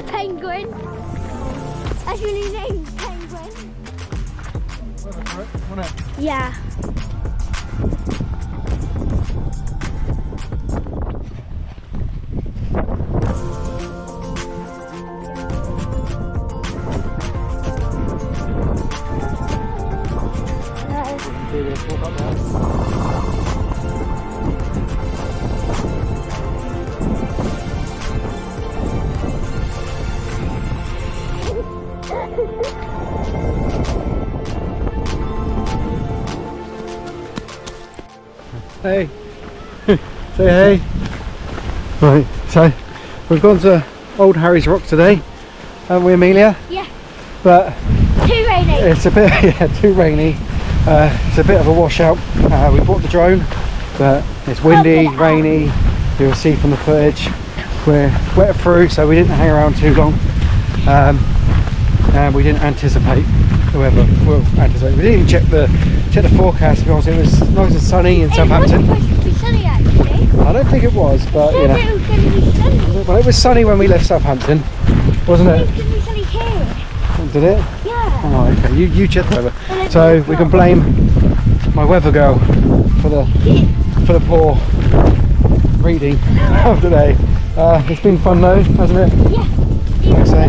Penguin. That's really named Penguin. Yeah. Hey, say hey. Right, so we've gone to Old Harry's Rock today, haven't we, Amelia? Yeah. But too rainy. It's a bit, yeah, too rainy. It's a bit of a washout. We bought the drone, but it's windy, rainy. You'll see from the footage. We're wet through, so we didn't hang around too long. And we didn't anticipate the weather. Well, we didn't even check the forecast because it was nice and sunny in Southampton. It was supposed to be sunny actually. I don't think it was, but you know. It was going to be sunny. Well, it was sunny when we left Southampton, wasn't It it? was going to be sunny here. Did it? Yeah. Oh, okay. You check the weather. So we can blame my weather girl for the poor reading of today. It's been fun though, hasn't it? Yeah. Like I say.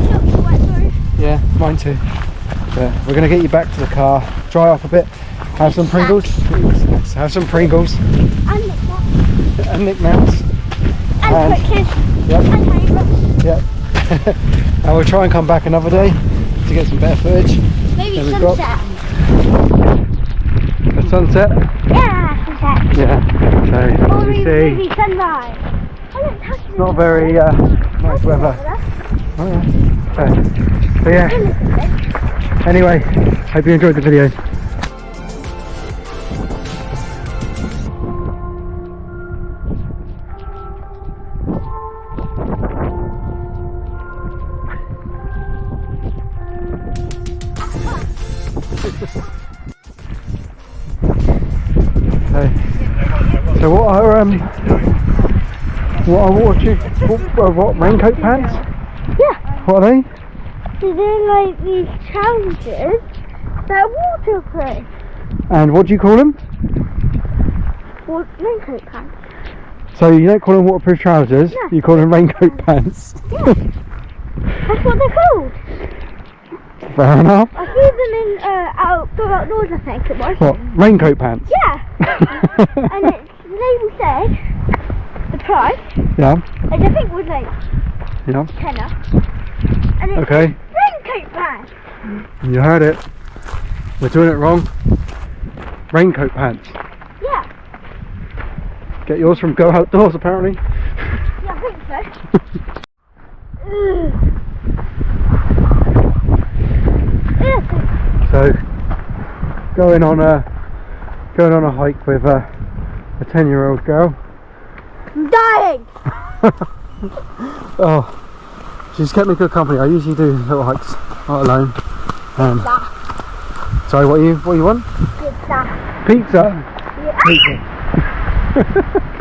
Yeah, mine too. But we're going to get you back to the car, dry off a bit, have some Pringles. Let's have some Pringles. And knickknacks. And knickknacks. And quick. Yep. And Harry. Yep. And we'll try and come back another day to get some better footage. Maybe Then we've sunset. The sunset? Yeah, sunset. Yeah. So, Or as you maybe see, sunrise. it's not very nice weather. Oh, yeah. So yeah. Anyway, hope you enjoyed the video. So what raincoat pants? Yeah. What are they? They're doing like these challenges that are waterproof. And what do you call them? Raincoat pants. So you don't call them waterproof trousers, No. you call them raincoat pants. Yeah. That's what they're called. Fair enough. I saw them in outdoors, I think it was. What? Raincoat pants? Yeah. And the label said the price, Yeah. which I think was like Yeah. tenner. And it's Okay. raincoat pants. You heard it. We're doing it wrong. Raincoat pants. Yeah. Get yours from Go Outdoors apparently. Yeah, I think so. Ugh. So going on a hike with a 10-year-old girl. I'm dying. Oh, she's kept me good company. I usually do little hikes not alone. Sorry, what you want? Pizza. Pizza. Yeah. Pizza.